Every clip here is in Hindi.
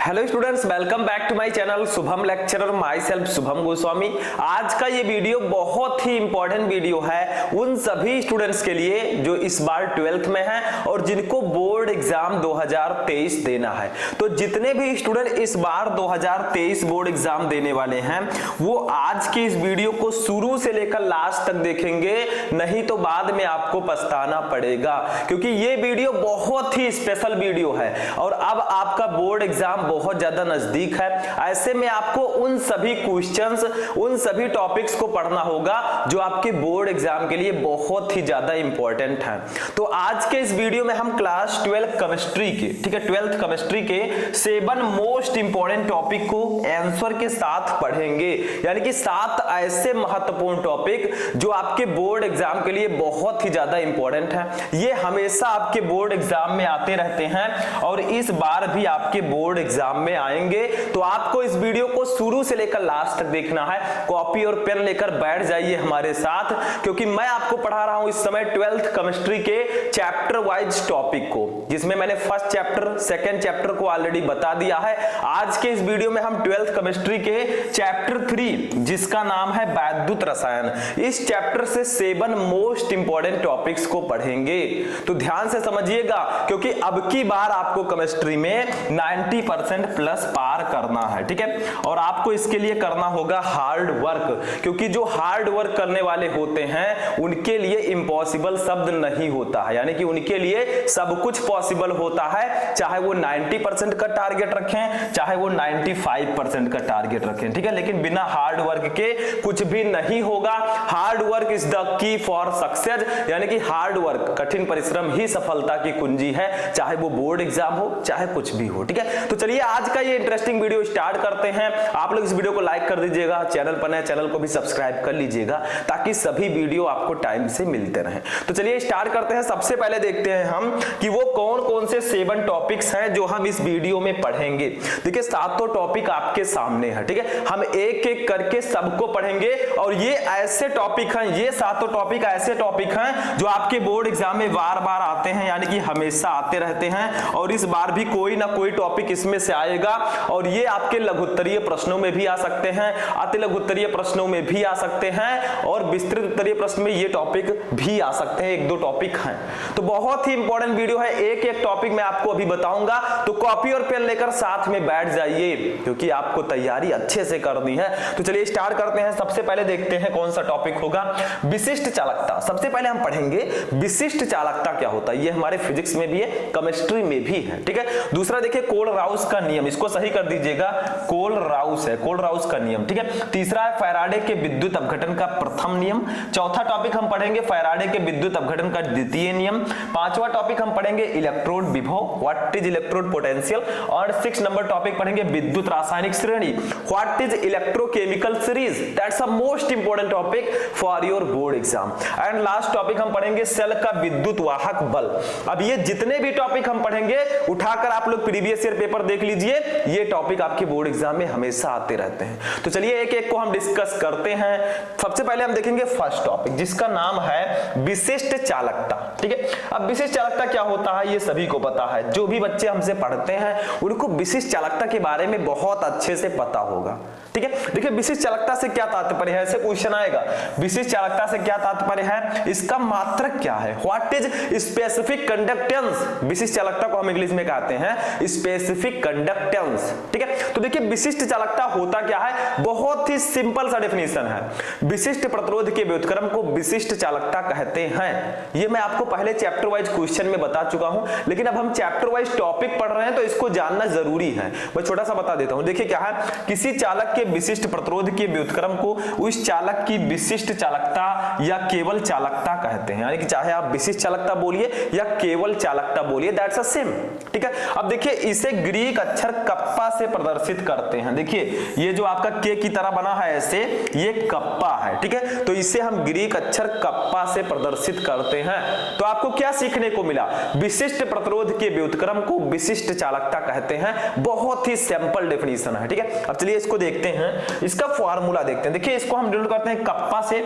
Hello students, welcome back to my channel Shubham lecturer, myself Shubham Goswami. आज का ये वीडियो बहुत ही इंपॉर्टेंट वीडियो है उन सभी स्टूडेंट्स के लिए जो इस बार 12th में हैं और जिनको बोर्ड एग्जाम 2023 देना है। तो जितने भी स्टूडेंट इस बार 2023 बोर्ड एग्जाम देने वाले हैं वो आज की इस वीडियो को शुरू से लेकर लास्ट तक देखेंगे, नहीं तो बाद में आपको पछताना पड़ेगा, क्योंकि ये वीडियो बहुत ही स्पेशल वीडियो है और अब आपका बोर्ड एग्जाम बहुत ज्यादा नजदीक है। ऐसे में आपको उन सभी क्वेश्चंस, उन सभी टॉपिक्स को पढ़ना होगा जो आपके बोर्ड एग्जाम के लिए बहुत ही ज्यादा इंपॉर्टेंट है। तो आज के इस वीडियो में हम क्लास 12 केमिस्ट्री के, ठीक है, 12th केमिस्ट्री के 7 मोस्ट इंपॉर्टेंट टॉपिक को आंसर के साथ पढ़ेंगे, यानी कि 7 ऐसे महत्वपूर्ण टॉपिक जो आपके बोर्ड एग्जाम के लिए बहुत ही ज्यादा इंपॉर्टेंट है। ये हमेशा आपके बोर्ड एग्जाम में आते रहते हैं और इस बार भी आपके बोर्ड एग्जाम में आएंगे। तो आपको इस वीडियो को शुरू से लेकर लास्ट तक देखना है। कॉपी और पेन लेकर बैठ जाइए हमारे साथ, क्योंकि मैं आपको पढ़ा रहा हूं इस समय 12th केमिस्ट्री के चैप्टर वाइज टॉपिक को, जिसमें मैंने फर्स्ट चैप्टर, सेकंड चैप्टर को ऑलरेडी बता दिया है। आज के इस वीडियो में हम 12th केमिस्ट्री के चैप्टर 3, जिसका नाम है वैद्युत रसायन, इस चैप्टर से 7 मोस्ट इंपॉर्टेंट टॉपिक्स को पढ़ेंगे। तो ध्यान से समझिएगा, क्योंकि अब की बार आपको केमिस्ट्री में 90% प्लस पार करना है, ठीक है। और आपको इसके लिए करना होगा हार्ड वर्क, क्योंकि जो हार्ड वर्क करने वाले होते हैं उनके लिए इम्पॉसिबल शब्द नहीं होता है, यानी कि उनके लिए सब कुछ पॉसिबल होता है, चाहे वो 90% का टारगेट रखें, चाहे वो 95% का टारगेट रखें, ठीक है। लेकिन बिना हार्ड वर्क के कुछ भी नहीं होगा। Hard work is the key for success, यानी कि हार्ड वर्क, कठिन परिश्रम ही सफलता की कुंजी है, चाहे वो बोर्ड एग्जाम हो चाहे कुछ भी हो, ठीक है। तो चलिए आज का ये इंटरेस्टिंग वीडियो स्टार्ट करते हैं। आप लोग इस वीडियो को लाइक कर दीजिएगा, चैनल पर नए चैनल को भी सब्सक्राइब कर लीजिएगा, ताकि सभी वीडियो आपको टाइम से मिलते रहें। तो चलिए स्टार्ट करते हैं। सबसे पहले देखते हैं हम कि वो कौन कौन से 7 टॉपिक्स हैं जो हम इस वीडियो में पढ़ेंगे। देखिए 7 टॉपिक आपके सामने है, ठीक है। हम एक एक करके सबको पढ़ेंगे और ये ऐसे टॉपिक हैं, ये 7 टॉपिक ऐसे टॉपिक हैं जो आपके बोर्ड एग्जाम में बार बार आते हैं, यानी कि हमेशा आते रहते हैं और इस बार भी कोई ना कोई टॉपिक इसमें से आएगा और ये आपके लघुत्तरीय प्रश्नों में भी आ सकते हैं, अति लघुत्तरीय प्रश्नों में भी आ सकते हैं और विस्तृत उत्तरीय प्रश्न में ये टॉपिक भी आ सकते हैं। 1-2 टॉपिक हैं, तो बहुत ही इंपॉर्टेंट वीडियो है। एक एक टॉपिक मैं आपको अभी बताऊंगा, तो कॉपी और पेन लेकर साथ में बैठ जाइए, क्योंकि आपको तैयारी अच्छे से करनी है। तो चलिए स्टार्ट करते हैं। सबसे पहले देखते हैं कौन सा टॉपिक होगा, विशिष्ट चालकता। सबसे पहले हम पढ़ेंगे विशिष्ट चालकता क्या होता है। ये हमारे फिजिक्स में भी है, केमिस्ट्री में भी है, ठीक है। दूसरा देखिए कोलराउस का नियम, इसको सही कर दीजिएगा, कोलराउस है, कोलराउस का नियम, ठीक है। तीसरा है फैराडे के विद्युत अपघटन का प्रथम नियम। चौथा टॉपिक हम पढ़ेंगे फैराडे के विद्युत अपघटन का द्वितीय नियम। 5वां टॉपिक हम पढ़ेंगे इलेक्ट्रोड विभव, व्हाट इज इलेक्ट्रोड पोटेंशियल। और 6 नंबर टॉपिक पढ़ेंगे विद्युत रासायनिक श्रेणी, what is electrochemical series. That's a most important topic for your board exam. And last topic हम पढ़ेंगे सेल का विद्युत वाहक बल। अब ये जितने भी टॉपिक हम पढ़ेंगे उठाकर आप लोग प्रीवियस ईयर पेपर देख लीजिए, ये टॉपिक आपके बोर्ड एग्जाम में हमेशा आते रहते हैं। तो चलिए एक एक को हम डिस्कस करते हैं। सबसे पहले हम देखेंगे फर्स्ट टॉपिक, जिसका नाम है विशिष्ट चालकता, ठीक है। अब विशिष्ट चालकता क्या होता है ये सभी को पता है, जो भी बच्चे हमसे पढ़ते हैं उनको विशिष्ट चालकता के बारे में बहुत अच्छे से पता होगा, ठीक है। देखिए विशिष्ट चालकता से क्या तात्पर्य है, ऐसे क्वेश्चन आएगा, विशिष्ट चालकता से क्या तात्पर्य है, इसका मात्रक क्या है, व्हाट इज स्पेसिफिक कंडक्टेंस। विशिष्ट चालकता को हम इंग्लिश में कहते हैं स्पेसिफिक कंडक्टेंस, ठीक है। तो देखिए विशिष्ट चालकता होता क्या है, बहुत ही सिंपल सा डेफिनेशन है। विशिष्ट प्रतिरोध के व्युत्क्रम को विशिष्ट चालकता कहते हैं। ये मैं आपको पहले चैप्टर वाइज क्वेश्चन में बता चुका हूं, लेकिन अब हम चैप्टर वाइज टॉपिक पढ़ रहे हैं तो इसको जानना जरूरी है। मैं छोटा सा बता देता हूं। देखिए क्या है, किसी चालक के विशिष्ट प्रतिरोध के व्युत्क्रम को उस चालक की विशिष्ट चालकता या केवल चालकता कहते हैं, यानी कि चाहे आप विशिष्ट चालकता बोलिए या केवल चालकता बोलिए, दैट्स अ सेम, ठीक है। अब देखिए इसे ग्रीक अक्षर कप्पा से प्रदर्शित करते हैं। देखिए ये जो आपका के की तरह बना है ऐसे, ये कप्पा है, ठीक है। तो इसे हम ग्रीक अक्षर कप्पा से प्रदर्शित करते हैं। तो आपको क्या सीखने को मिला, विशिष्ट विशिष्ट प्रतिरोध के व्युत्क्रम को विशिष्ट चालकता कहते हैं। बहुत ही सिंपल डेफिनेशन है, ठीक है। अब चलिए इसको देखते हैं, इसका फॉर्मूला देखते हैं। देखिए इसको हम डिनोट करते हैं कप्पा से,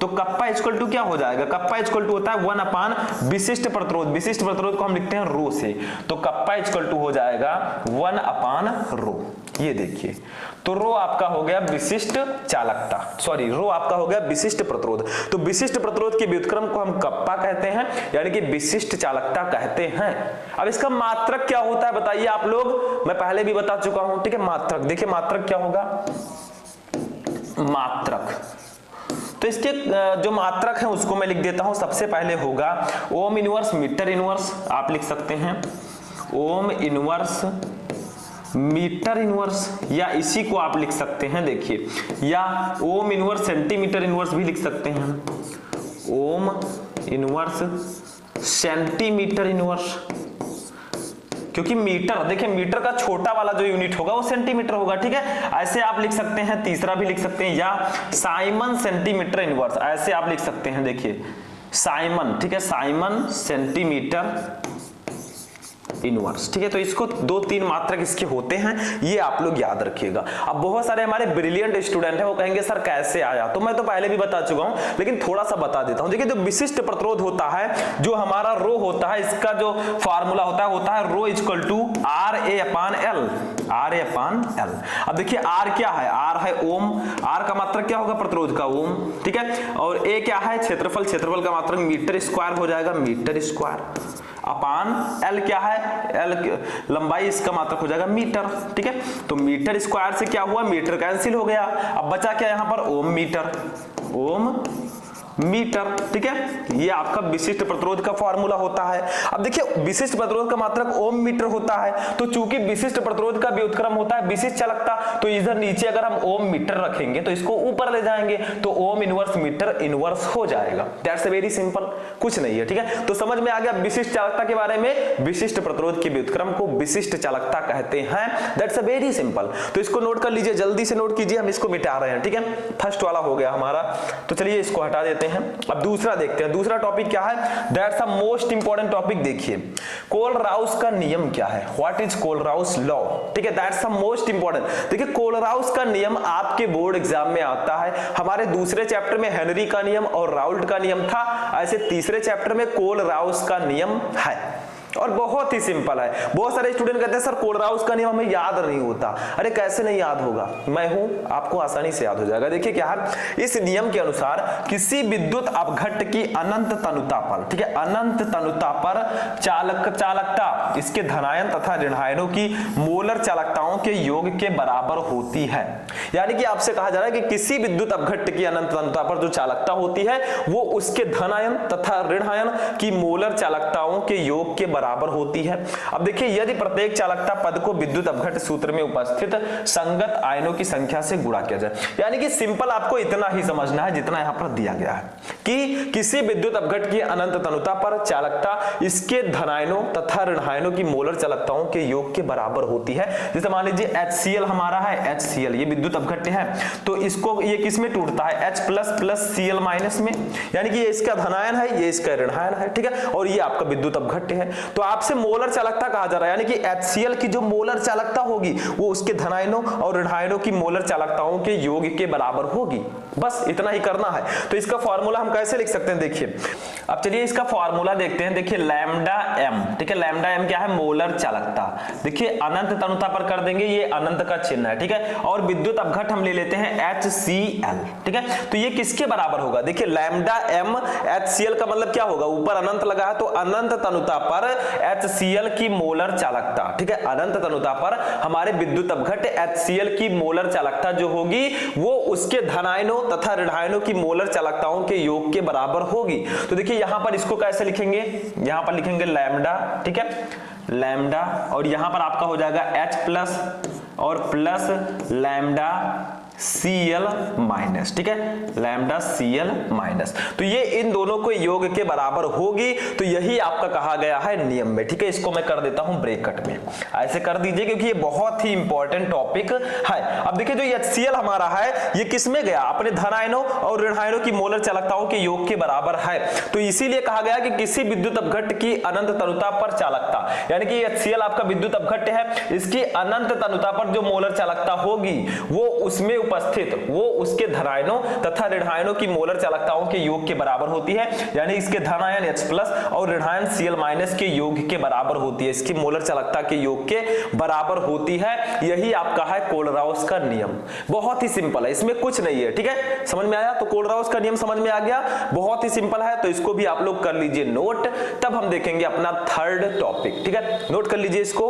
तो कप्पा इक्वल टू क्या हो जाएगा, कप्पा इक्वल टू होता है 1 अपान विशिष्ट प्रतिरोध, विशिष्ट प्रतिरोध को हम लिखते हैं रो से, तो कप्पा इक्वल टू हो जाएगा 1 अपान रो। ये देखिए, तो रो आपका हो गया विशिष्ट चालकता, सॉरी रो आपका हो गया विशिष्ट प्रतिरोध। तो विशिष्ट प्रतिरोध के व्युत्क्रम को हम कप्पा कहते हैं, यानी कि विशिष्ट चालकता कहते हैं। अब इसका मात्रक क्या होता है बताइए आप लोग, मैं पहले भी बता चुका हूं, ठीक है। मात्रक देखिए, मात्रक क्या होगा, मात्रक, तो इसके जो मात्रक है उसको मैं लिख देता हूं। सबसे पहले होगा ओम इनवर्स मीटर इनवर्स, आप लिख सकते हैं ओम इनवर्स मीटर इनवर्स, या इसी को आप लिख सकते हैं देखिए, या ओम इनवर्स सेंटीमीटर इनवर्स भी लिख सकते हैं, ओम इनवर्स सेंटीमीटर इनवर्स, क्योंकि मीटर देखिए, मीटर का छोटा वाला जो यूनिट होगा वो सेंटीमीटर होगा, ठीक है। ऐसे आप लिख सकते हैं, तीसरा भी लिख सकते हैं, या साइमन सेंटीमीटर इनवर्स, ऐसे आप लिख सकते हैं देखिए, साइमन, ठीक है, साइमन सेंटीमीटर इनवर्स, ठीक है। तो इसको 2-3 मात्रक इसके होते हैं, ये आप लोग याद रखिएगा। अब बहुत सारे हमारे ब्रिलियंट स्टूडेंट हैं, वो कहेंगे सर कैसे आया, तो मैं तो पहले भी बता चुका हूं, लेकिन थोड़ा सा बता देता हूं। देखिए जो विशिष्ट प्रतिरोध होता है, जो हमारा रो होता है, इसका जो फार्मूला होता है rho equal to R A upon L, R A upon L. अब देखिए आर क्या है, आर है ओम, आर का मात्रक क्या होगा प्रतिरोध का ओम, ठीक है, और ए क्या है क्षेत्रफल, क्षेत्रफल का मात्रक मीटर स्क्वायर हो जाएगा, मीटर स्क्वायर, अपान एल क्या है, एल लंबाई, इसका मात्रक हो जाएगा मीटर, ठीक है। तो मीटर स्क्वायर से क्या हुआ, मीटर कैंसिल हो गया, अब बचा क्या यहां पर ओम मीटर, ओम मीटर, ठीक है। ये आपका विशिष्ट प्रतिरोध का फॉर्मूला होता है। अब देखिए विशिष्ट प्रतिरोध का मात्रक ओम मीटर होता है, तो चूंकि विशिष्ट प्रतिरोध का व्युत्क्रम होता है विशिष्ट चालकता, तो इधर नीचे अगर हम ओम मीटर रखेंगे तो इसको ऊपर ले जाएंगे, तो ओम इनवर्स मीटर इनवर्स हो जाएगा। दैट्स वेरी सिंपल, कुछ नहीं है, ठीक है। तो समझ में आ गया विशिष्ट चालकता के बारे में, विशिष्ट प्रतिरोध के व्युत्क्रम को विशिष्ट चालकता कहते हैं। दैट्स वेरी सिंपल, तो इसको नोट कर लीजिए, जल्दी से नोट कीजिए, हम इसको मिटा रहे हैं, ठीक है। फर्स्ट वाला हो गया हमारा, तो चलिए इसको हटा देते हैं। अब दूसरा देखते हैं, दूसरा टॉपिक क्या है, that's a most important topic. देखिए कोलराउस का नियम क्या है, व्हाट इज कोलराउस लॉ, ठीक है, दैट्स अ मोस्ट इंपॉर्टेंट। देखिए कोलराउस का नियम आपके बोर्ड एग्जाम में आता है, हमारे दूसरे चैप्टर में हेनरी का नियम और राउल्ट का नियम था, ऐसे तीसरे चैप्टर में कोलराउस का नियम है, और बहुत ही सिंपल है। बहुत सारे स्टूडेंट कहते हैं सर कोलराउस का नियम हमें याद नहीं होता, अरे कैसे नहीं याद होगा, मैं हूं, आपको आसानी से याद हो जाएगा। देखिए क्या है, इस नियम के अनुसार किसी विद्युत अपघट्ट की अनंत तनुता पर, ठीक है, अनंत तनुता पर चालकता इसके धनायन तथा ऋणायनों की मोलर चालकताओं के योग के बराबर होती है। यानी कि आपसे कहा जा रहा है कि किसी विद्युत अपघट्ट की अनंत तनुता पर जो चालकता होती है वो उसके धनायन तथा ऋणायन की मोलर चालकताओं के योग के बराबर होती है। अब देखिए यदि प्रत्येक चालकता पद को विद्युत अपघट्ट सूत्र में उपस्थित संगत आयनों की संख्या से गुणा किया जाए, यानी कि सिंपल आपको इतना ही समझना है जितना यहां पर दिया गया है कि किसी विद्युत अपघट्ट की अनंत तनुता पर चालकता इसके धनायनों तथा ऋणायनों की मोलर चालकताओं के योग के बराबर होती है। जैसे मान लीजिए HCl हमारा है, HCl ये विद्युत अपघट्ट है, तो इसको ये किस में टूटता है, H प्लस Cl माइनस में, यानी कि ये इसका धनायन है, ये इसका ऋणायन है, ठीक है, और ये आपका विद्युत अपघट्ट है। तो आपसे मोलर चालकता कहा जा रहा है, यानी कि HCl की जो मोलर चालकता होगी वो उसके धनायनों और ऋणायनों की मोलर चालकताओं के योग के बराबर होगी, बस इतना ही करना है। तो इसका फार्मूला हम कैसे लिख सकते हैं, देखिए अब चलिए इसका फार्मूला देखते हैं। देखिए लैम्डा एम, ठीक है, लैम्डा एम क्या है, मोलर चालकता। देखिए अनंत तनुता पर कर देंगे, ये अनंत का चिन्ह है, ठीक है, और विद्युत अपघट्ट हम ले लेते हैं HCl, ठीक है, तो ये किसके बराबर होगा, देखिए लैम्डा एम HCl का मतलब क्या होगा, ऊपर अनंत लगा है तो अनंत तनुता पर HCl की मोलर चालकता, ठीक है, अनंत तनुता पर हमारे विद्युत अपघट्ट HCl की मोलर चालकता जो होगी वो उसके धनायनों तथा ऋणायनों की मोलर चालकताओं के योग के बराबर होगी। तो देखिए यहां पर इसको कैसे लिखेंगे, यहां पर लिखेंगे लैम्डा, ठीक है, लैम्डा, और यहां पर आपका हो जाएगा H प्लस और प्लस लैम्डा Cl माइनस, ठीक है, लैम्डा Cl माइनस। तो ये इन दोनों को योग के बराबर होगी, तो यही आपका कहा गया है नियम में, ठीक है। इसको मैं कर देता हूं ब्रैकेट में, ऐसे कर दीजिए क्योंकि ये बहुत ही इंपॉर्टेंट टॉपिक है। अब देखिए जो HCl हमारा है ये किस में गया, अपने धन आयनों और ऋण आयनों की मोलर चालकताओं के योग के बराबर है। तो इसीलिए कहा गया कि किसी विद्युत अपघट्ट की अनंत तनुता पर चालकता, यानी कि HCl आपका विद्युत अपघट्ट है, इसकी अनंत तनुता पर जो मोलर चालकता होगी वो उसमें उपस्थित वो उसके धनायनों तथा ऋणायनों की मोलर चालकताओं के योग के बराबर होती है, यानी इसके धनायन H+ और ऋणायन Cl- के योग के बराबर होती है, इसकी मोलर चालकता के योग के बराबर होती है। यही आपका है कोलराउस का नियम, बहुत ही सिंपल है, इसमें कुछ नहीं है, ठीक है। समझ में आया? तो कोलराउस का नियम समझ में आ गया, बहुत ही सिंपल है, तो इसको भी आप लोग कर लीजिए नोट। तब हम देखेंगे अपना थर्ड टॉपिक, ठीक है। नोट कर लीजिए, इसको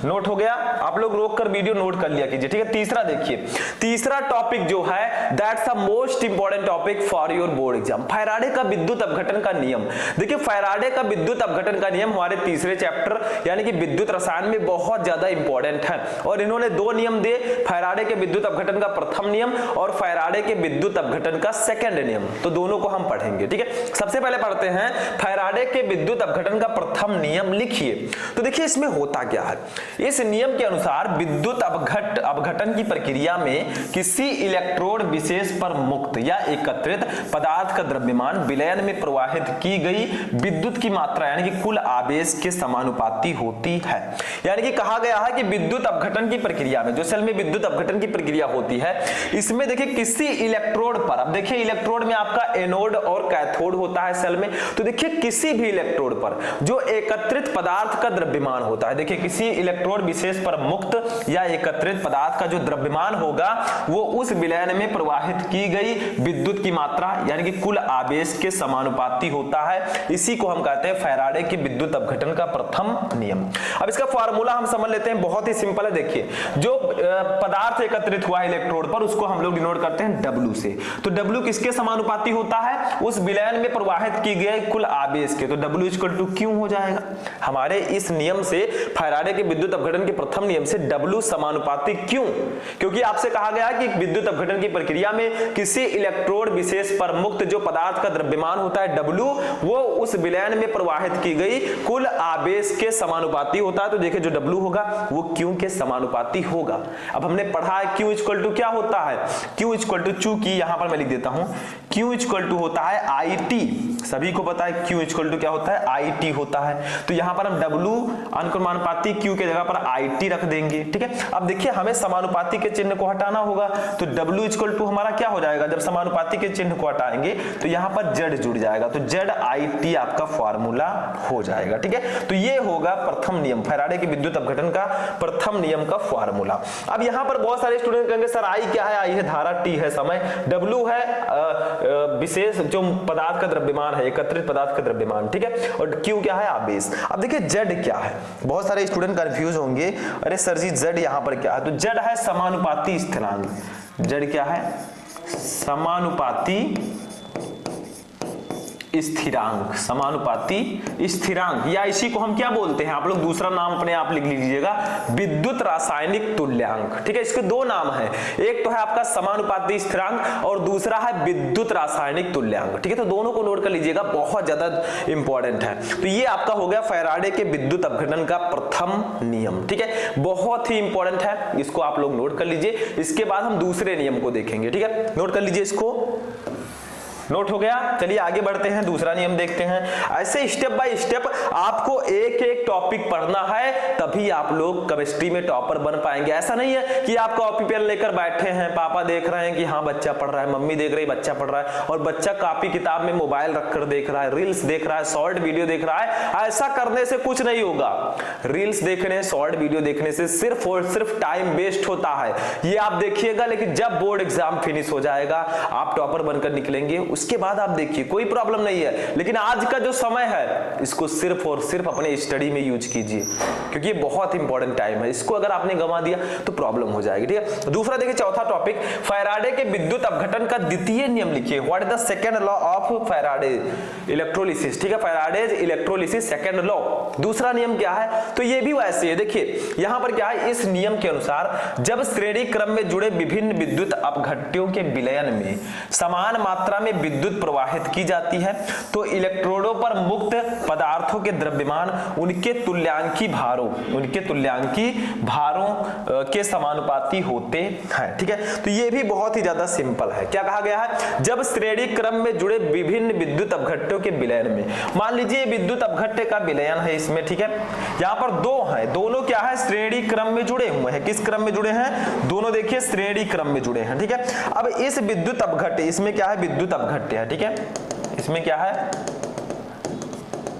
नोट हो गया, आप लोग रोक कर वीडियो नोट कर लिया कीजिए, ठीक है। तीसरा देखिए, तीसरा टॉपिक जो है that's the most important topic for your board exam, Faraday का विद्युत अपघटन का नियम। देखिए फैराडे का विद्युत अपघटन का नियम हमारे तीसरे चैप्टर यानी कि विद्युत रसायन में बहुत ज्यादा इंपॉर्टेंट है, और इन्होंने दो नियम दिए, फैराडे के विद्युत अपघटन का प्रथम नियम और फैराडे के विद्युत अपघटन का सेकंड नियम, तो दोनों को हम पढ़ेंगे, ठीक है। सबसे पहले पढ़ते हैं फैराडे के विद्युत अपघटन का प्रथम नियम, लिखिए। तो देखिए इसमें होता क्या है, इस नियम के अनुसार विद्युत अपघटन की प्रक्रिया में किसी इलेक्ट्रोड विशेष पर मुक्त या एकत्रित पदार्थ का द्रव्यमान विलयन में प्रवाहित की गई विद्युत की मात्रा यानी कि कुल आवेश के समानुपाती होती है। यानी कि कहा गया है कि विद्युत अपघटन की प्रक्रिया में, जो सेल में विद्युत अपघटन की प्रक्रिया होती है, इसमें देखिए किसी इलेक्ट्रोड पर, अब देखिए इलेक्ट्रोड में आपका एनोड और कैथोड होता है सेल में, तो देखिए किसी भी इलेक्ट्रोड पर जो एकत्रित पदार्थ का द्रव्यमान होता है, देखिए किसी इलेक्ट्रोड विशेष पर मुक्त या एकत्रित पदार्थ का जो द्रव्यमान होगा वो उस विलयन में प्रवाहित की गई विद्युत की मात्रा यानी कि कुल आवेश के समानुपाती होता है। इसी को हम कहते हैं फैराडे की विद्युत अपघटन का प्रथम नियम। अब इसका फार्मूला हम समझ लेते हैं, बहुत ही सिंपल है। देखिए जो पदार्थ एकत्रित हुआ है इलेक्ट्रोड पर उसको हम लोग डिनोट करते हैं W से, तो W किसके समानुपाती होता है, उस विलयन में प्रवाहित की गई कुल आवेश के, तो W = Q हो जाएगा। हमारे इस नियम से, फैराडे के विद्युत अपघटन के प्रथम नियम से W समानुपाती क्यों, क्योंकि आपसे कहा गया कि विद्युत अपघटन की प्रक्रिया में किसी इलेक्ट्रोड विशेष पर मुक्त जो पदार्थ का द्रव्यमान होता है W, वो उस विलयन में प्रवाहित की गई कुल आवेश के समानुपाती होता है। तो देखिए जो W होगा वो Q के समानुपाती होगा। अब हमने पढ़ा है Q = क्या होता है, Q = चूंकि यहां पर मैं लिख देता हूं, Q = होता है IT, सभी को पता है Q = क्या होता है, IT होता है। तो यहां पर हम W अनुक्रमानुपाती Q के जगह पर IT रख देंगे, ठीक है। अब देखिए हमें समानुपाती के चिन्ह को हटाना होगा, तो W = हमारा क्या हो जाएगा, जब समानुपाती के चिन्ह को हटाएंगे तो यहां पर Z जुड़ जाएगा, तो ZIT आपका फार्मूला हो जाएगा, ठीक है। तो ये होगा प्रथम नियम, फैराडे की विद्युत अपघटन का प्रथम नियम का फार्मूला। अब यहां पर बहुत सारे स्टूडेंट कहेंगे सर I क्या है, I है धारा, T है समय, W है विशेष जो पदार्थ का द्रव्यमान है, एकत्रित पदार्थ का द्रव्यमान, ठीक है, और Q क्या है, आवेश। अब देखिए Z क्या है, बहुत सारे स्टूडेंट कंफ्यूज होंगे, अरे सर जी Z यहाँ पर क्या है, तो Z है समानुपाती स्थिरांक। Z क्या है, समानुपाती स्थिरांक, समानुपाती स्थिरांक, या इसी को हम क्या बोलते हैं, आप लोग दूसरा नाम अपने आप लिख लीजिएगा, विद्युत रासायनिक तुल्यांक, ठीक है। इसके दो नाम हैं, एक तो है आपका समानुपाती स्थिरांक और दूसरा है विद्युत रासायनिक तुल्यांक, ठीक है। तो दोनों को नोट कर लीजिएगा, बहुत ज्यादा इंपॉर्टेंट है। तो ये आपका हो गया फैराडे के विद्युत अपघटन का प्रथम नियम, ठीक है, बहुत ही इंपॉर्टेंट है, इसको आप लोग नोट कर लीजिए। इसके बाद हम दूसरे नियम को देखेंगे, ठीक है, नोट कर लीजिए, इसको नोट हो गया। चलिए आगे बढ़ते हैं, दूसरा नियम देखते हैं। ऐसे स्टेप बाय स्टेप आपको एक एक टॉपिक पढ़ना है, तभी आप लोग केमिस्ट्री में टॉपर बन पाएंगे। ऐसा नहीं है कि आप कॉपी पेन लेकर बैठे हैं, पापा देख रहे हैं कि हाँ बच्चा पढ़ रहा है, मम्मी देख रही बच्चा पढ़ रहा है, और बच्चा कॉपी किताब में मोबाइल रखकर देख रहा है, रील्स देख रहा है, शॉर्ट वीडियो देख रहा है। ऐसा करने से कुछ नहीं होगा। रील्स देखने, शॉर्ट वीडियो देखने से सिर्फ और सिर्फ टाइम वेस्ट होता है, ये आप देखिएगा। लेकिन जब बोर्ड एग्जाम फिनिश हो जाएगा, आप टॉपर बनकर निकलेंगे, उसके बाद आप देखिए कोई प्रॉब्लम नहीं है, लेकिन आज का जो समय है इसको सिर्फ और सिर्फ अपने स्टडी में यूज कीजिए, क्योंकि ये बहुत इंपॉर्टेंट टाइम है। इसको अगर आपने गंवा दिया तो प्रॉब्लम हो जाएगी, ठीक है। दूसरा देखिए, चौथा टॉपिक, फैराडे के विद्युत अपघटन का द्वितीय नियम लिखिए। What is the second law of Faraday electrolysis, ठीक है, फैराडेज इलेक्ट्रोलिसिस सेकंड लॉ। दूसरा नियम क्या है, तो ये भी वैसे है। देखिए यहां पर क्या है, इस नियम के अनुसार जब श्रेणी क्रम में जुड़े विभिन्न विद्युत अपघट्यों के विलयन में समान मात्रा में विद्युत प्रवाहित की जाती है तो इलेक्ट्रोडों पर मुक्त पदार्थों के द्रव्यमान उनके तुल्यांकी भारों के समानुपाती होते हैं, ठीक है। तो ये भी बहुत ही ज्यादा सिंपल है। क्या कहा गया है, जब श्रेणी क्रम में जुड़े विभिन्न विद्युत अपघट्यों के विलयन में, मान लीजिए विद्युत अपघट्य का विलयन है इसमें, ठीक है, यहां पर दो हैं, दोनों क्या है, श्रेणी क्रम में जुड़े हुए हैं। किस क्रम में जुड़े हैं, दोनों देखिए श्रेणी क्रम में जुड़े हैं, ठीक है। अब इस विद्युत अपघट्य, इसमें क्या है, विद्युत अपघट्य है, ठीक है, इसमें क्या है,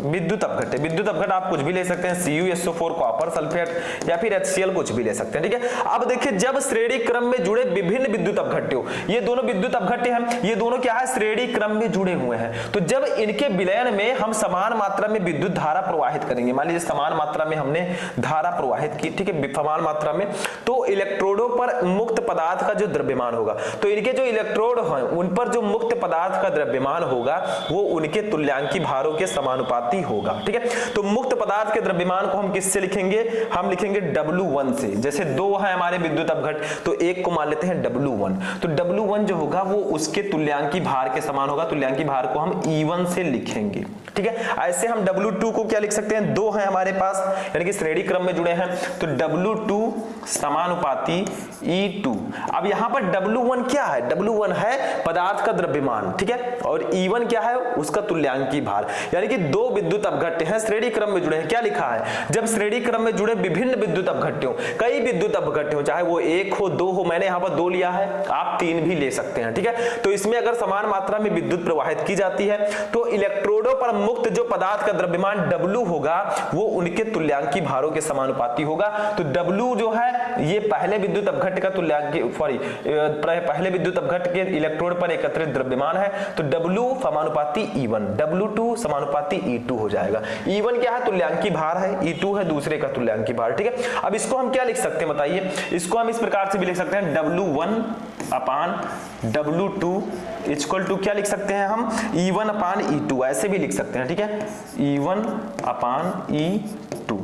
विद्युत अपघट्य। विद्युत अपघट्य आप कुछ भी ले सकते हैं, CuSO4 कॉपर सल्फेट या फिर HCl कुछ भी ले सकते हैं, ठीक है। अब देखिए जब श्रेणी क्रम में जुड़े विभिन्न विद्युत अपघट्यों, ये दोनों विद्युत अपघट्य हैं, ये दोनों क्या है, श्रेणी क्रम में जुड़े हुए हैं, तो जब इनके विलयन में हम समान मात्रा में विद्युत धारा प्रवाहित करेंगे, मान लीजिए समान मात्रा में हमने धारा प्रवाहित की, ठीक है, समान मात्रा में, तो इलेक्ट्रोडों पर मुक्त पदार्थ का जो द्रव्यमान होगा, तो इनके जो इलेक्ट्रोड हैं उन पर जो मुक्त पदार्थ का द्रव्यमान होगा वो उनके तुल्यांकी भारों के समानुपाती होगा, ठीक है। तो मुक्त पदार्थ के द्रव्यमान को हम किससे लिखेंगे, हम लिखेंगे W1 से। जैसे दो है हमारे विद्युत अपघट्य, तो एक को मान लेते हैं W1, तो W1 जो होगा वो उसके तुल्यांकी भार के समान होगा, तुल्यांकी भार को हम E1 से लिखेंगे, ठीक है। ऐसे हम W2 को क्या लिख सकते हैं, दो है हमारे पास, यानी कि श्रेणी क्रम में जुड़े हैं, तो W2 समानुपाती E2। अब यहां पर W1 क्या है, W1 है पदार्थ का द्रव्यमान, ठीक है, और E1 क्या है, उसका तुल्यांकी भार, यानी कि दो विद्युत अपघट्य हैं, श्रेणी क्रम में जुड़े हैं। क्या लिखा है, जब श्रेणी क्रम में जुड़े विभिन्न विद्युत अपघट्यों, कई विद्युत अपघट्य हो, चाहे वो एक हो, दो हो, मैंने यहां पर दो लिया है, आप तीन भी ले सकते हैं, ठीक है। तो इसमें अगर समान मात्रा में विद्युत प्रवाहित की जाती है तो इलेक्ट्रोडों पर मुक्त जो पदार्थ का द्रव्यमान W होगा वो उनके तुल्यांकी भारों के समानुपाती होगा। तो W जो है ये पहले विद्युत अपघट्य का तुल्यांकी, पहले विद्युत अपघट्य के इलेक्ट्रोड पर एकत्रित द्रव्यमान है, तो W समानुपाती E1, W2 समानुपाती E2 हो जाएगा। E1 क्या है, तुल्यांकी भार है, E2 है दूसरे का तुल्यांकी भार, ठीक है। अब इसको हम क्या लिख सकते हैं बताइए, इसको हम इस प्रकार से भी लिख सकते हैं, W1 upon W2 equal to क्या लिख सकते हैं हम, E1 अपान E2, ऐसे भी लिख सकते हैं, ठीक है, E1 अपान E2,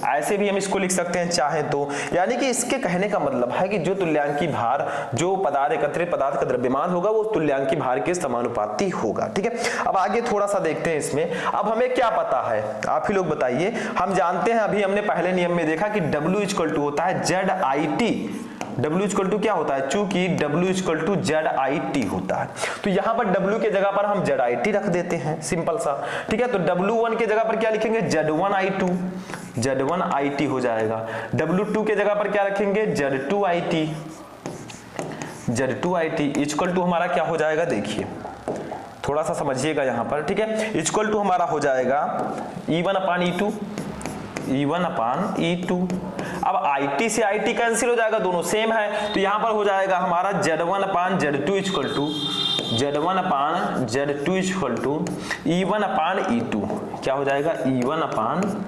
ऐसे भी हम इसको लिख सकते हैं चाहे तो। यानी कि इसके कहने का मतलब है कि जो तुल्यांकी भार, जो पदार्थ एकत्रित पदार्थ का द्रव्यमान होगा वो तुल्यांकी भार के समानुपाती होगा, ठीक है। अब आगे थोड़ा सा देखते हैं इसमें। अब हमें क्या पता है, आप ही लोग बताइए। हम जानते हैं, अभी हमने पहले नियम में देखा कि W इक्वल टू होता है ZIT। W इक्वल टू क्या होता है, चूंकि W इक्वल टू ZIT होता है, तो यहां पर W के जगह पर हम ZIT रख देते हैं, सिंपल सा, ठीक है। तो W1 के जगह पर क्या लिखेंगे, Z1I2, Z1IT हो जाएगा। W2 के जगह पर क्या रखेंगे, Z2IT, Z2IT इक्वल टू हमारा क्या हो जाएगा, देखिए थोड़ा सा समझिएगा यहां पर, ठीक है। इक्वल टू हमारा हो जाएगा E1 upon E2, E1 upon E2। अब IT से IT कैंसिल हो जाएगा, दोनों सेम है, तो यहां पर हो जाएगा हमारा Z1 upon Z2 equal to Z1 upon Z2 equal to E1 upon E2, क्या हो जाएगा, E1 अपान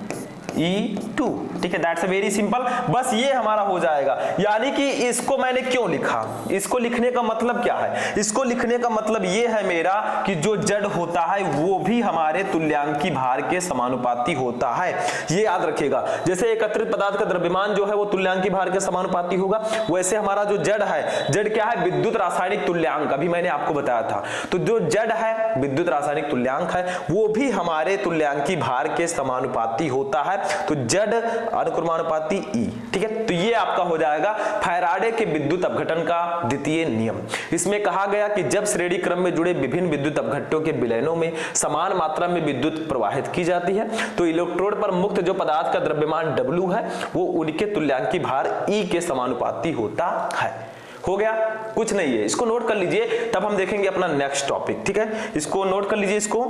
E2, ठीक है। दैट्स वेरी सिंपल, बस ये हमारा हो जाएगा। यानी कि इसको मैंने क्यों लिखा, इसको लिखने का मतलब क्या है, इसको लिखने का मतलब ये है मेरा कि जो जड़ होता है वो भी हमारे तुल्यांकी भार के समानुपाती होता है, ये याद रखिएगा। जैसे एकत्रित पदार्थ का द्रव्यमान जो है वो तुल्यांकी भार के समानुपाती होगा, वैसे हमारा जो जड़ है, जड़ क्या है, विद्युत रासायनिक तुल्यांक, अभी मैंने आपको बताया था। तो जो जड़ है विद्युत रासायनिक तुल्यांक है वो भी हमारे तुल्यांकी भार के समानुपाती होता है, तो जड़ अनुक्रमानुपाती E, ठीक है। तो ये आपका हो जाएगा फैराडे के विद्युत अपघटन का द्वितीय नियम। इसमें कहा गया कि जब श्रेणी क्रम में जुड़े विभिन्न विद्युत अपघट्यों के विलयनों में समान मात्रा में विद्युत प्रवाहित की जाती है तो इलेक्ट्रोड पर मुक्त जो पदार्थ का द्रव्यमान W है वो उनके तुल्यांकी भार E के समानुपाती होता है। हो गया, कुछ नहीं है, इसको नोट कर लीजिए, तब हम देखेंगे अपना नेक्स्ट टॉपिक। ठीक है, इसको नोट कर लीजिए इसको।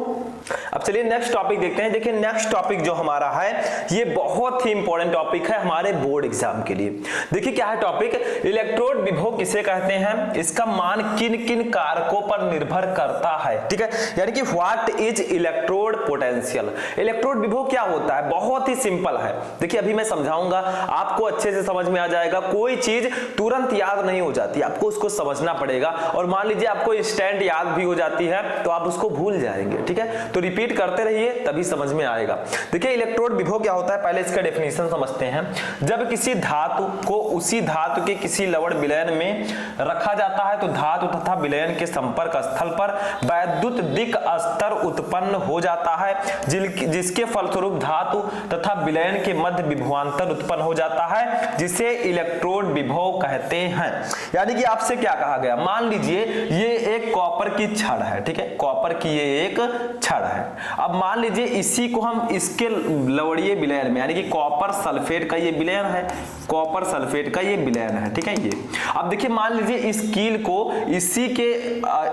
अब चलिए नेक्स्ट टॉपिक देखते हैं। देखिए नेक्स्ट टॉपिक जो हमारा है ये बहुत ही इंपॉर्टेंट टॉपिक है हमारे बोर्ड एग्जाम के लिए। देखिए क्या है टॉपिक, इलेक्ट्रोड विभव किसे कहते हैं, इसका मान किन किन कारकों पर निर्भर करता है। ठीक है, यानी कि what is electrode potential. Electrode विभव क्या होता है, बहुत ही सिंपल है। देखिए अभी मैं समझाऊंगा, आपको अच्छे से समझ में आ जाएगा। कोई चीज तुरंत याद नहीं हो जाती, आपको उसको समझना पड़ेगा। और मान लीजिए आपको इंस्टेंट याद भी हो जाती है तो आप उसको भूल जाएंगे। ठीक है, तो रिपीट करते रहिए तभी समझ में आएगा। देखिए इलेक्ट्रोड विभव क्या होता है, पहले इसका डेफिनेशन समझते हैं। जब किसी धातु को उसी धातु के किसी लवण विलयन में रखा जाता है तो धातु तथा विलयन के संपर्क स्थल पर वैद्युत दिक् स्तर उत्पन्न हो जाता है, जिसके फलस्वरूप धातु तथा विलयन के मध्य विभवांतर उत्पन्न हो जाता है, जिसे इलेक्ट्रोड विभव कहते हैं। यानी कि आपसे क्या कहा गया, मान लीजिए ये एक कॉपर की छड़ है। ठीक है, कॉपर की ये एक छड़ है। अब मान लीजिए इसी को हम इसके लवणीय विलयन में, यानी कि कॉपर सल्फेट का ये विलयन है, कॉपर सल्फेट का ये विलयन है। ठीक है, ये अब देखिए मान लीजिए इस कील को इसी के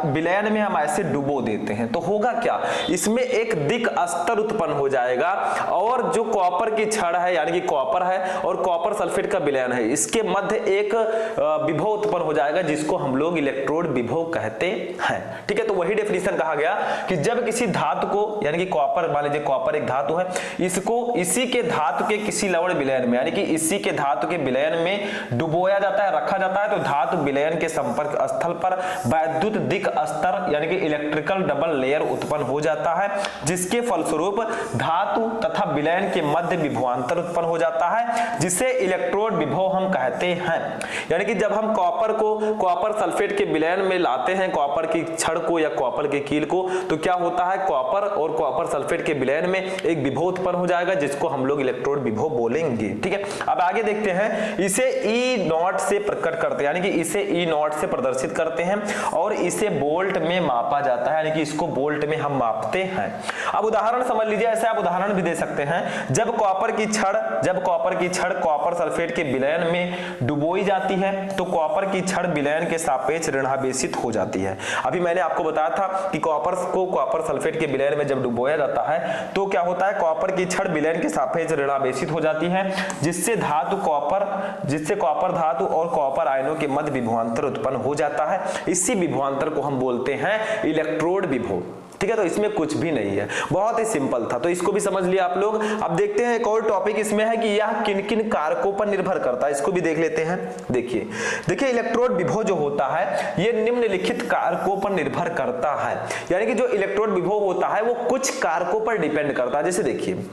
विलयन में हम ऐसे डुबो देते हैं तो होगा क्या, इसमें एक दिक् स्तर उत्पन्न हो जाएगा और जो कॉपर की छड़ है यानी कि कॉपर है और कॉपर सल्फेट का विलयन है, इसके मध्य एक विभव उत्पन्न हो जाएगा जिसको हम लोग इलेक्ट्रोड विभव कहते हैं। ठीक है, तो वही डेफिनेशन कहा गया कि जब किसी धातु को, यानी कि कॉपर, मान लीजिए कॉपर एक धातु है, इसको इसी के धातु के किसी लवण विलयन में, यानी कि इसी के धातु के विलयन में डुबोया जाता है, रखा जाता है, तो धातु विलयन के संपर्क स्थल पर वैद्युत दिक् स्तर यानी कि इलेक्ट्रिकल डबल लेयर उत्पन्न हो जाता है, जिसके फलस्वरूप धातु तथा विलयन के मध्य विभवांतर उत्पन्न हो जाता है, जिसे इलेक्ट्रोड विभव हम कहते हैं। यानी कि जब हम कॉपर को कॉपर सल्फेट के विलयन में लाते हैं, कॉपर की छड़ को या कॉपर के कील को, तो क्या होता है, कॉपर और कॉपर सल्फेट के विलयन में एक विभव उत्पन्न हो जाएगा जिसको हम लोग इलेक्ट्रोड विभव बोलेंगे। ठीक है, अब आगे देखते हैं। इसे ई नॉट से प्रकट करते हैं, यानी कि इसे ई नॉट से प्रदर्शित करते हैं और इसे बोल्ट में मापा जाता है, यानी कि इसको बोल्ट में हम मापते हैं। अब उदाहरण समझ लीजिए, ऐसे आप उदाहरण भी दे सकते हैं। जब कॉपर की छड़ कॉपर सल्फेट के विलयन में डुबोई जाती है तो कॉपर की छड़ विलयन के सापेक्ष ऋणावेशित हो जाती है। अभी मैंने आपको बताया था कि कॉपर को कॉपर सल्फेट के विलयन में जब डुबोया जाता है तो क्या होता है, कॉपर की छड़ विलयन के सापेक्ष ऋणावेशित हो जाती है, जिससे कॉपर धातु और कॉपर आयनों के मध्य विभवांतर उत्पन्न हो जाता है। इसी विभवांतर को हम बोलते हैं इलेक्ट्रोड विभव। ठीक है, तो इसमें कुछ भी नहीं है, बहुत ही सिंपल था, तो इसको भी समझ लिया आप लोग। अब देखते हैं एक और टॉपिक इसमें है कि यह किन किन कारकों पर निर्भर करता है, इसको भी देख लेते हैं। देखिए इलेक्ट्रोड विभव जो होता है ये निम्नलिखित कारकों पर निर्भर करता है, यानी कि जो इलेक्ट्रोड विभव होता है वो कुछ कारकों पर डिपेंड करता है। जैसे देखिए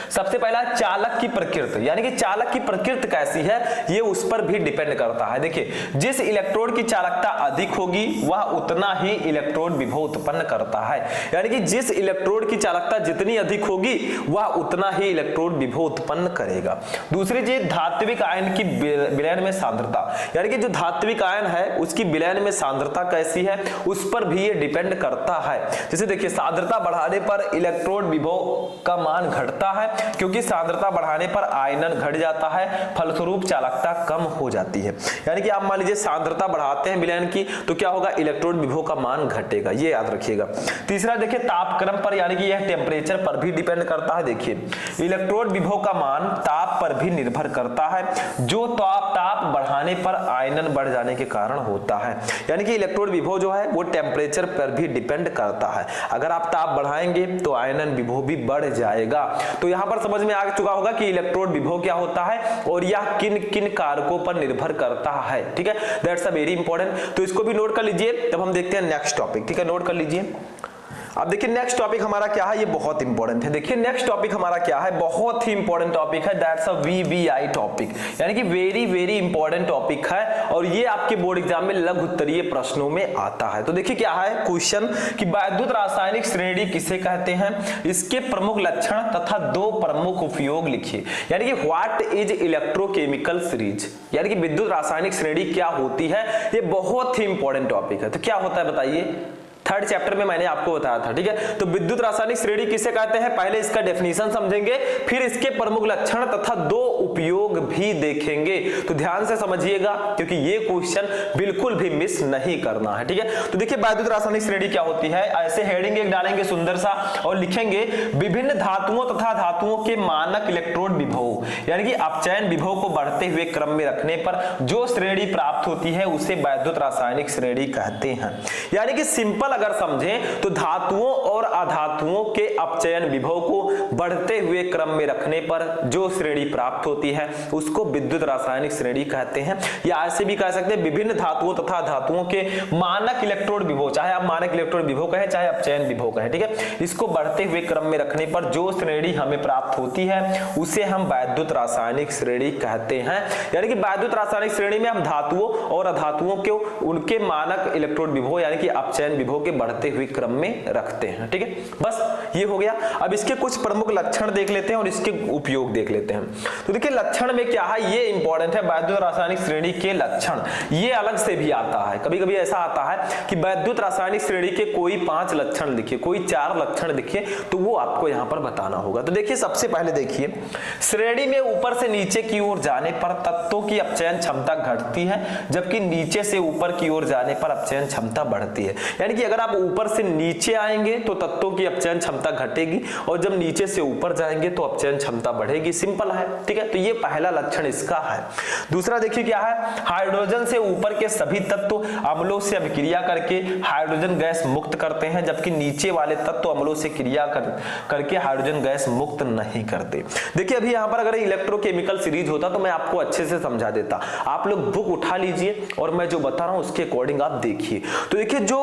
सबसे पहला चालक की प्रकृति, यानी कि चालक की प्रकृति कैसी है ये उस पर भी डिपेंड करता है। देखिए जिस इलेक्ट्रोड की चालकता अधिक होगी वह उतना ही इलेक्ट्रोड विभव उत्पन्न करता है, यानी कि जिस इलेक्ट्रोड की चालकता जितनी अधिक होगी वह उतना ही इलेक्ट्रोड विभव उत्पन्न करेगा। दूसरी चीज धात्विक आयन की विलयन में सांद्रता, यानी कि जो धात्विक आयन है उसकी विलयन में सांद्रता कैसी है उस पर भी ये डिपेंड करता है। जैसे देखिए सांद्रता बढ़ाने पर इलेक्ट्रोड विभव का मान घटता है, क्योंकि सांद्रता बढ़ाने पर आयनन घट जाता है, फलस्वरूप चालकता कम हो जाती है। यानी कि आप मान लीजिए सांद्रता बढ़ाते हैं विलयन की तो क्या होगा, इलेक्ट्रोड विभव का मान घटेगा, ये याद रखिएगा। तीसरा देखिए तापक्रम पर, यानी कि यह टेम्परेचर पर भी डिपेंड करता है। देखिए इलेक्ट्रोड विभव का मान ताप पर भी निर्भर करता है, जो ताप बढ़ाने पर आयनन बढ़ जाने के कारण होता है। यानी कि इलेक्ट्रोड विभव जो है वो टेम्परेचर पर भी डिपेंड करता है। अगर आप ताप बढ़ाएंगे तो आयनन विभव भी बढ़ जाएगा। तो यहां पर समझ में आ चुका होगा कि इलेक्ट्रोड विभव क्या होता है और यह किन किन कारकों पर निर्भर करता है। ठीक है, दैट्स अ वेरी इंपॉर्टेंट, तो इसको भी नोट कर लीजिए। तब हम देखते हैं नेक्स्ट टॉपिक। ठीक है, नोट कर लीजिए। अब देखिए नेक्स्ट टॉपिक हमारा क्या है, ये बहुत इंपॉर्टेंट है। देखिए नेक्स्ट टॉपिक हमारा क्या है, बहुत ही इंपॉर्टेंट टॉपिक है, दैट्स अ वीवीआई टॉपिक, यानी कि वेरी वेरी इंपॉर्टेंट टॉपिक है और ये आपके बोर्ड एग्जाम में लघु उत्तरीय प्रश्नों में आता है। तो देखिए क्या है क्वेश्चन कि वैद्युत रासायनिक श्रेणी किसे कहते हैं, इसके प्रमुख लक्षण तथा दो प्रमुख उपयोग लिखिए। यानी कि व्हाट इज इलेक्ट्रोकेमिकल सीरीज, यानी कि विद्युत रासायनिक श्रेणी क्या होती है, ये बहुत ही इंपॉर्टेंट टॉपिक है। तो क्या होता है बताइए, थर्ड चैप्टर में मैंने आपको बताया था। ठीक है, तो विद्युत रासायनिक श्रेणी किसे कहते हैं, पहले इसका डेफिनेशन समझेंगे, फिर इसके प्रमुख लक्षण तथा दो उपयोग भी देखेंगे। तो ध्यान से समझिएगा क्योंकि ये क्वेश्चन बिल्कुल भी मिस नहीं करना है, ठीक है। तो देखिए वैद्युत रासायनिक श्रेणी क्या होती है, ऐसे हेडिंग एक डालेंगे सुंदर सा और लिखेंगे विभिन्न धातुओं तथा धातुओं के मानक इलेक्ट्रोड विभव, यानी कि अपचयन विभव को बढ़ते हुए क्रम में रखने पर जो श्रेणी प्राप्त होती है उसे वैद्युत रासायनिक श्रेणी कहते हैं। यानी कि सिंपल अगर समझें तो धातुओं और अधातुओं के अपचयन विभव को बढ़ते हुए क्रम में रखने पर जो श्रेणी प्राप्त होती है उसको विद्युत रासायनिक श्रेणी कहते हैं। या ऐसे भी कह सकते हैं विभिन्न धातुओं तथा धातुओं के मानक इलेक्ट्रोड विभव, चाहे आप मानक इलेक्ट्रोड विभव कहें चाहे अपचयन विभव कहें, ठीक है, इसको बढ़ते हुए क्रम में रखने पर जो श्रेणी हमें प्राप्त होती है उसे हम वैद्युत रासायनिक श्रेणी कहते हैं। यानी कि वैद्युत रासायनिक श्रेणी में हम धातुओं और अधातुओं के उनके मानक इलेक्ट्रोड विभव यानी कि अपचयन विभव के बढ़ते हुए क्रम में रखते हैं, ठीक है। बस ये हो गया। अब इसके कुछ प्रमुख लक्षण देख लेते हैं और इसके उपयोग देख लेते हैं। तो देखिए लक्षण में क्या है, ये इंपॉर्टेंट है, वैद्युत रासायनिक श्रेणी के लक्षण। ये अलग से भी आता है, कभी कभी ऐसा आता है कि वैद्युत रासायनिक श्रेणी के कोई 5 लक्षण लिखिए, कोई 4 लक्षण लिखिए, तो वो आपको यहां पर बताना होगा। तो देखिए सबसे पहले देखिए, श्रेणी में ऊपर से नीचे की ओर जाने पर तत्वों की अपचयन क्षमता घटती है, जबकि नीचे से ऊपर की ओर जाने पर अपचयन क्षमता बढ़ती है। यानी कि अगर आप ऊपर से नीचे आएंगे तो तत्वों की अपचयन क्षमता घटेगी और जब नीचे से ऊपर जाएंगे तो अपचयन क्षमता बढ़ेगी, सिंपल है, ठीक है। तो ये पहला लक्षण इसका है। दूसरा देखिए क्या है, हाइड्रोजन से ऊपर के सभी तत्व अम्लों से अभिक्रिया करके हाइड्रोजन गैस मुक्त करते हैं, जबकि नीचे वाले तत्व अम्लों से क्रिया करके हाइड्रोजन गैस मुक्त नहीं करते। देखिए अभी यहाँ पर अगर इलेक्ट्रोकेमिकल सीरीज होता तो मैं आपको अच्छे से समझा देता। आप लोग बुक उठा लीजिए और मैं जो बता रहा हूं उसके अकॉर्डिंग आप देखिए। तो देखिए जो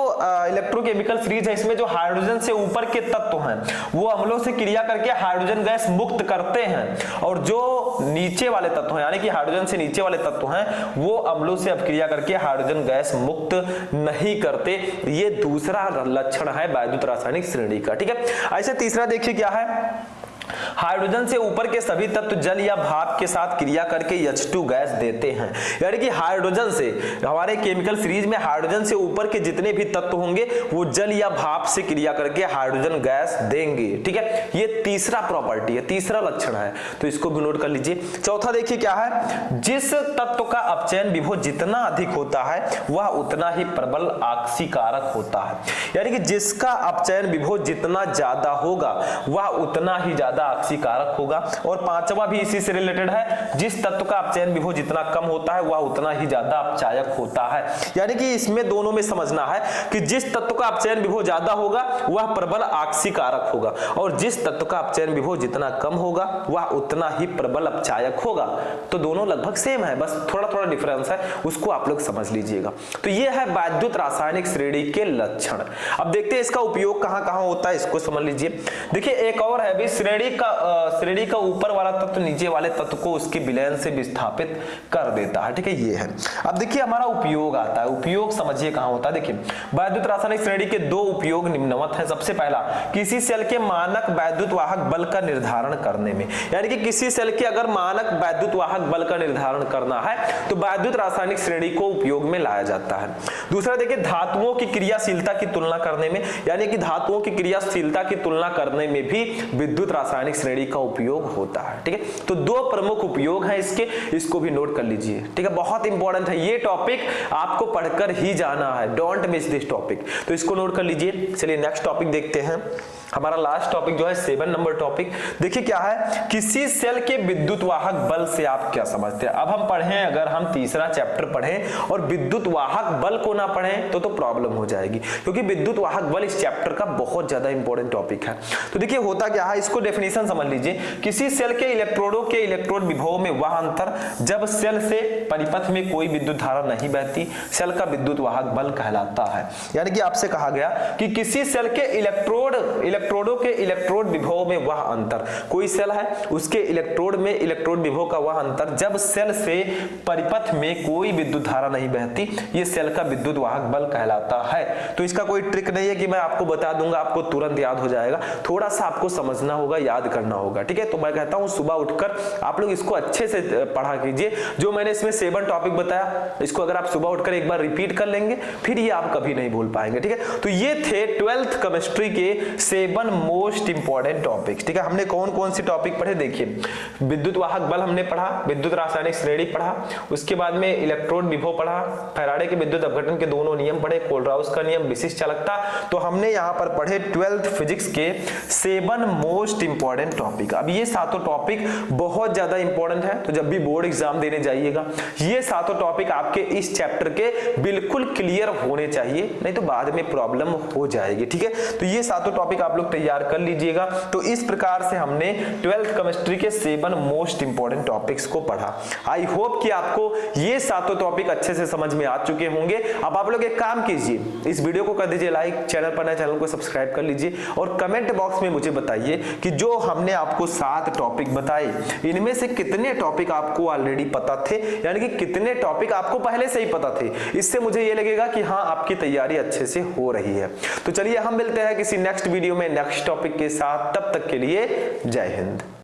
इलेक्ट्रोकेमिकल सीरीज है इसमें जो हाइड्रोजन से ऊपर के तत्व हैं वो अम्लों से क्रिया करके हाइड्रोजन गैस मुक्त करते हैं और जो नीचे वाले तत्व हैं यानी कि हाइड्रोजन से नीचे वाले तत्व हैं वो अम्लों से अपक्रिया करके हाइड्रोजन गैस मुक्त नहीं करते। ये दूसरा लक्षण है वैद्युत रासायनिक श्रेणी का, ठीक है। ऐसे तीसरा देखिए क्या है, हाइड्रोजन से ऊपर के सभी तत्व जल या भाप के साथ क्रिया करके H2 गैस देते हैं। यानी कि हाइड्रोजन से हमारे केमिकल सीरीज में हाइड्रोजन से ऊपर के जितने भी तत्व होंगे वो जल या भाप से क्रिया करके हाइड्रोजन गैस देंगे, ठीक है। ये तीसरा प्रॉपर्टी है, तीसरा लक्षण है, तो इसको भी नोट कर लीजिए। चौथा देखिए क्या है, जिस तत्व का अपचयन विभव जितना अधिक होता है वह उतना ही प्रबल आक्सीकारक होता है। यानी कि जिसका अपचयन विभव जितना ज्यादा होगा वह उतना ही ज्यादा आक्सीकारक होगा। और पांचवा भी इसी से रिलेटेड है, जिस तत्व का अपचयन विभव जितना कम होता है वह उतना ही ज्यादा अपचायक होता है। यानी कि इसमें दोनों में समझना है कि जिस तत्व का अपचयन विभव ज्यादा होगा वह प्रबल आक्सीकारक होगा और जिस तत्व का अपचयन विभव जितना कम होगा वह उतना ही प्रबल अपचायक होगा। तो दोनों लगभग सेम है, बस थोड़ा थोड़ा डिफरेंस है, उसको आप लोग समझ लीजिएगा। तो ये है वैद्युत रासायनिक श्रेणी के लक्षण। अब देखते हैं इसका उपयोग कहां कहां होता है, इसको समझ लीजिए। देखिए एक और है भी, श्रेणी का ऊपर वाला तत्व नीचे वाले तत्व को उसके विलयन से विस्थापित कर देता है, ठीक है, ये है। अब देखिए हमारा उपयोग आता है, उपयोग समझिए कहां होता है। देखिए वैद्युत रासायनिक श्रेणी के 2 उपयोग निम्नवत हैं। सबसे पहला, किसी सेल के मानक वैद्युत वाहक बल का निर्धारण करने में, यानी कि किसी सेल के अगर मानक वैद्युत वाहक बल का निर्धारण करना है तो वैद्युत रासायनिक श्रेणी को उपयोग में लाया जाता है। दूसरा देखिए, धातुओं की क्रियाशीलता की तुलना करने में, यानी कि धातुओं की क्रियाशीलता की तुलना करने में भी विद्युत रासायनिक श्रेणी का उपयोग होता है, ठीक है। तो 2 प्रमुख उपयोग हैं इसके, इसको भी नोट कर लीजिए, ठीक है। बहुत इंपॉर्टेंट है ये टॉपिक, आपको पढ़कर ही जाना है, डोंट मिस दिस टॉपिक। तो इसको नोट कर लीजिए। चलिए नेक्स्ट टॉपिक देखते हैं। हमारा लास्ट टॉपिक जो है 7 नंबर टॉपिक। देखिए क्या है, किसी सेल के विद्युत वाहक बल से आप क्या समझते हैं। अब हम पढ़ें, अगर हम तीसरा चैप्टर पढ़ें और विद्युत वाहक बल को ना पढ़ें तो प्रॉब्लम हो जाएगी, क्योंकि विद्युत वाहक बल इस चैप्टर का बहुत ज्यादा इंपॉर्टेंट टॉपिक है। तो देखिए होता क्या है, इसको डेफिनेशन समझ लीजिए। किसी सेल के इलेक्ट्रोडों के इलेक्ट्रोड विभव में वह अंतर जब सेल से परिपथ में कोई विद्युत धारा नहीं बहती, सेल का विद्युत वाहक बल कहलाता है। यानी कि आपसे कहा गया कि किसी सेल के इलेक्ट्रोडों के इलेक्ट्रोड विभव में वह अंतर, कोई सेल है उसके इलेक्ट्रोड में इलेक्ट्रोड विभव का वह अंतर जब सेल से परिपथ में कोई विद्युत धारा नहीं बहती, ये सेल का विद्युत वाहक बल कहलाता है। तो इसका कोई ट्रिक नहीं है कि मैं आपको बता दूंगा आपको तुरंत याद हो जाएगा, थोड़ा सा आपको समझना होगा, याद करना होगा, ठीक है। तो मैं कहता हूं सुबह उठकर आप लोग इसको अच्छे से पढ़ा कीजिए। जो मैंने इसमें 7 टॉपिक बताया, इसको अगर आप सुबह उठकर एक बार रिपीट कर लेंगे फिर ये आप कभी नहीं भूल पाएंगे, ठीक है। तो ये थे 12th केमिस्ट्री के 7 7 मोस्ट इंपॉर्टेंट टॉपिक्स। ठीक है, हमने कौन कौन से टॉपिक पढ़े देखिए, विद्युत वाहक बल हमने पढ़ा, विद्युत रासायनिक श्रेणी पढ़ा, उसके बाद में इलेक्ट्रोड विभव पढ़ा, फैराडे के विद्युत अपघटन के दोनों नियम पढ़े, कोलराउस का नियम, विशिष्ट चालकता। तो हमने यहाँ पर पढ़े 12th फिजिक्स के 7 मोस्ट इंपॉर्टेंट टॉपिक। अब ये सातों टॉपिक बहुत ज्यादा इंपॉर्टेंट है, तो जब भी बोर्ड एग्जाम देने जाइएगा ये सातों टॉपिक आपके इस चैप्टर के बिल्कुल क्लियर होने चाहिए, नहीं तो बाद में प्रॉब्लम हो जाएगी। ठीक है, तो ये सातों टॉपिक आप लोग तैयार कर लीजिएगा। तो इस प्रकार से हमने 12th केमिस्ट्री के 7 मोस्ट इंपॉर्टेंट टॉपिक्स को पढ़ा। आई होप कि आपको ये सातों टॉपिक अच्छे से समझ में आ चुके होंगे। अब आप लोग एक काम कीजिए, इस वीडियो को कर दीजिए लाइक, चैनल पर नए चैनल को सब्सक्राइब कर लीजिए और कमेंट बॉक्स में मुझे बताइए कि जो हमने आपको 7 टॉपिक बताए इनमें से कितने टॉपिक आपको ऑलरेडी पता थे, यानी कि कितने टॉपिक आपको पहले से ही पता थे। इससे मुझे ये लगेगा कि हाँ आपकी तैयारी अच्छे से हो रही है। तो चलिए हम मिलते हैं किसी नेक्स्ट वीडियो में नेक्स्ट टॉपिक के साथ, तब तक के लिए जय हिंद।